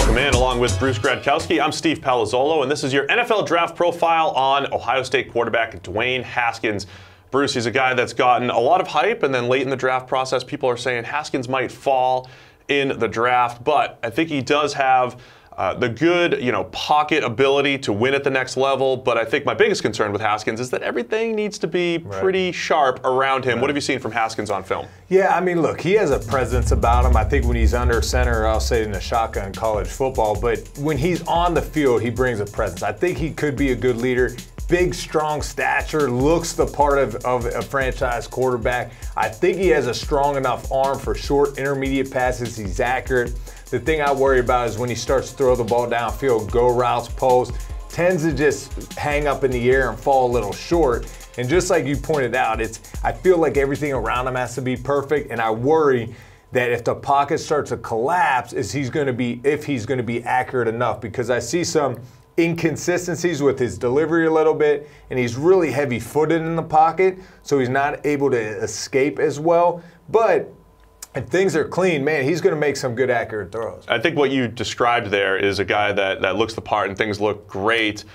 Welcome in, along with Bruce Gradkowski. I'm Steve Palazzolo, and this is your NFL Draft Profile on Ohio State quarterback Dwayne Haskins. Bruce, he's a guy that's gotten a lot of hype, and then late in the draft process, people are saying Haskins might fall in the draft, but I think he does have the good, pocket ability to win at the next level. But I think my biggest concern with Haskins is that everything needs to be pretty sharp around him. What have you seen from Haskins on film? Yeah, I mean, look, he has a presence about him. I think when he's under center, I'll say in the shotgun in college football, but when he's on the field, he brings a presence. I think he could be a good leader. Big, strong stature, looks the part of a franchise quarterback. I think he has a strong enough arm for short, intermediate passes. He's accurate. The thing I worry about is when he starts to throw the ball downfield, go routes, post, tends to just hang up in the air and fall a little short. And just like you pointed out, I feel like everything around him has to be perfect, and I worry that if the pocket starts to collapse, if he's going to be accurate enough, because I see some inconsistencies with his delivery a little bit, and he's really heavy-footed in the pocket, so he's not able to escape as well. But if things are clean, man, he's going to make some good accurate throws. I think what you described there is a guy that looks the part and things look great.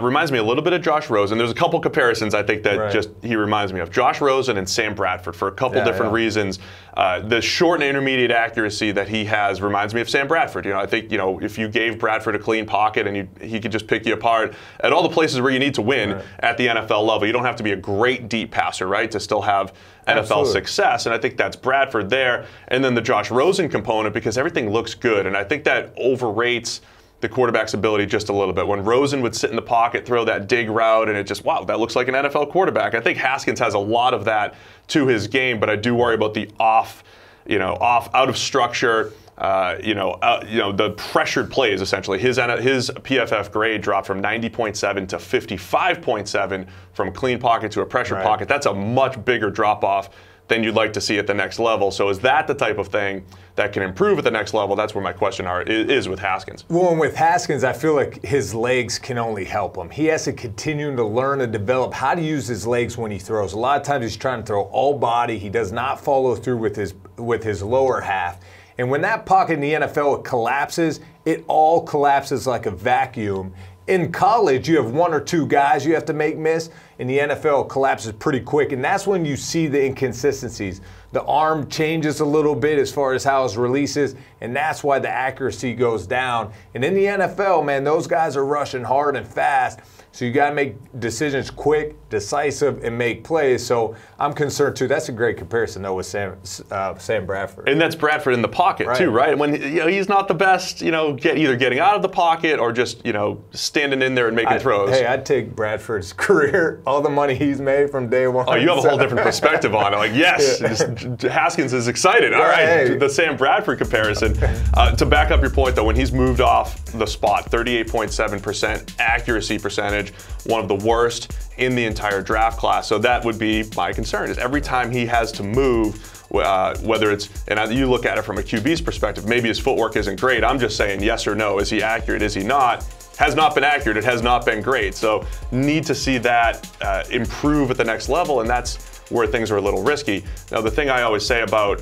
Reminds me a little bit of Josh Rosen. There's a couple comparisons I think that he reminds me of. Josh Rosen and Sam Bradford for a couple different reasons. The short and intermediate accuracy that he has reminds me of Sam Bradford. I think if you gave Bradford a clean pocket and he could just pick you apart at all the places where you need to win at the NFL level. You don't have to be a great deep passer, right, to still have NFL success. And I think that's Bradford there. And then the Josh Rosen component, because everything looks good. And I think that overrates the quarterback's ability just a little bit. When Rosen would sit in the pocket, throw that dig route, and it just, wow, that looks like an NFL quarterback. I think Haskins has a lot of that to his game, but I do worry about the out of structure, the pressured plays, essentially. His PFF grade dropped from 90.7 to 55.7 from clean pocket to a pressured pocket. That's a much bigger drop-off than you'd like to see at the next level. So is that the type of thing that can improve at the next level? That's where my question is with Haskins. Well, and with Haskins, I feel like his legs can only help him. He has to continue to learn and develop how to use his legs when he throws. A lot of times he's trying to throw all body. He does not follow through with his lower half. And when that pocket in the NFL collapses, it all collapses like a vacuum. In college, you have one or two guys you have to make miss. In the NFL, it collapses pretty quick, and that's when you see the inconsistencies. The arm changes a little bit as far as how it releases, and that's why the accuracy goes down. And in the NFL, man, those guys are rushing hard and fast, so you got to make decisions quick, decisive, and make plays. So I'm concerned, too. That's a great comparison, though, with Sam Bradford. And that's Bradford in the pocket, too, right? When he's not the best, either getting out of the pocket or just, standing in there and making throws. Hey, I'd take Bradford's career, all the money he's made from day one. Oh, you have a whole different perspective on it. Like, yes, Haskins is excited. All right, the Sam Bradford comparison. To back up your point, though, when he's moved off the spot, 38.7% accuracy percentage, one of the worst in the entire draft class. So that would be my concern, is every time he has to move, whether it's, and you look at it from a QB's perspective, maybe his footwork isn't great. I'm just saying yes or no. Is he accurate? Is he not? Has not been accurate. It has not been great. So need to see that improve at the next level, and that's where things are a little risky. Now, the thing I always say about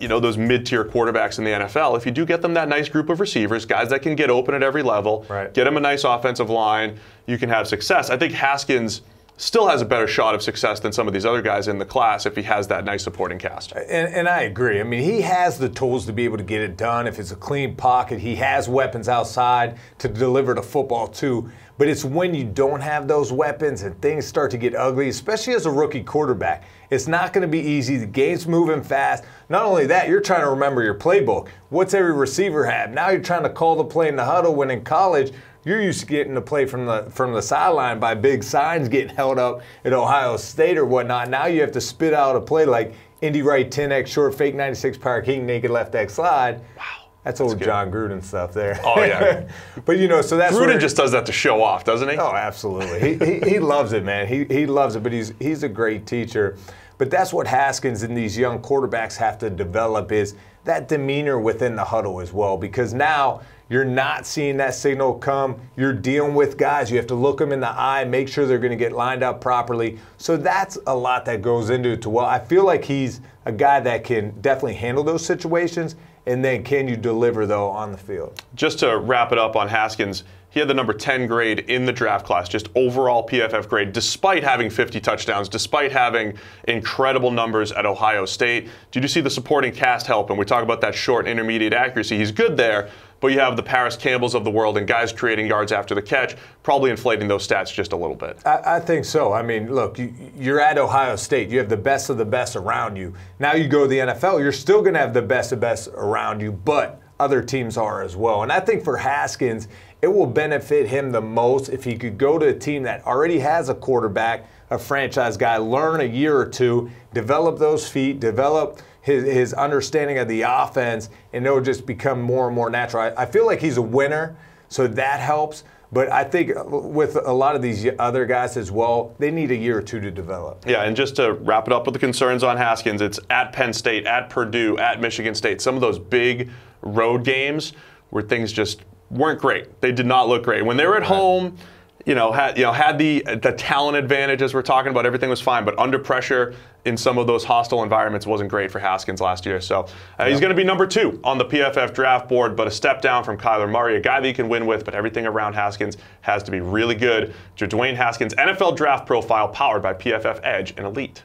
those mid-tier quarterbacks in the NFL, if you do get them that nice group of receivers, guys that can get open at every level, get them a nice offensive line, you can have success. I think Haskins still has a better shot of success than some of these other guys in the class if he has that nice supporting cast. And I agree. I mean, he has the tools to be able to get it done. If it's a clean pocket, he has weapons outside to deliver the football too. But it's when you don't have those weapons and things start to get ugly, especially as a rookie quarterback. It's not going to be easy. The game's moving fast. Not only that, you're trying to remember your playbook. What's every receiver have? Now you're trying to call the play in the huddle, when in college, you're used to getting the play from the sideline by big signs getting held up at Ohio State or whatnot. Now you have to spit out a play like Indy right 10X short fake 96 power king naked left X slide. Wow. That's old John Gruden stuff there. Oh, yeah. But, so that's Gruden just does that to show off, doesn't he? Oh, absolutely. He loves it, man. He loves it, but he's a great teacher. But that's what Haskins and these young quarterbacks have to develop, is that demeanor within the huddle as well. Because now you're not seeing that signal come. You're dealing with guys. You have to look them in the eye, make sure they're going to get lined up properly. So that's a lot that goes into it. Well, I feel like he's a guy that can definitely handle those situations. And then can you deliver, though, on the field? Just to wrap it up on Haskins, he had the number 10 grade in the draft class, just overall PFF grade, despite having 50 touchdowns, despite having incredible numbers at Ohio State. Did you see the supporting cast help? And we talk about that short intermediate accuracy. He's good there, but you have the Paris Campbells of the world and guys creating yards after the catch, probably inflating those stats just a little bit. I think so. I mean, look, you're at Ohio State. You have the best of the best around you. Now you go to the NFL, you're still going to have the best of the best around you, but other teams are as well. And I think for Haskins, it will benefit him the most if he could go to a team that already has a quarterback, a franchise guy, learn a year or two, develop those feet, develop his understanding of the offense, and it'll just become more and more natural. I feel like he's a winner, so that helps. But I think with a lot of these other guys as well, they need a year or two to develop. Yeah, and just to wrap it up with the concerns on Haskins, it's at Penn State, at Purdue, at Michigan State. Some of those big road games where things just weren't great. They did not look great. When they were at home, had the talent advantage, as we're talking about, everything was fine. But under pressure in some of those hostile environments wasn't great for Haskins last year. So he's going to be number 2 on the PFF draft board, but a step down from Kyler Murray, a guy that you can win with, but everything around Haskins has to be really good. Dwayne Haskins NFL Draft Profile, powered by PFF Edge and Elite.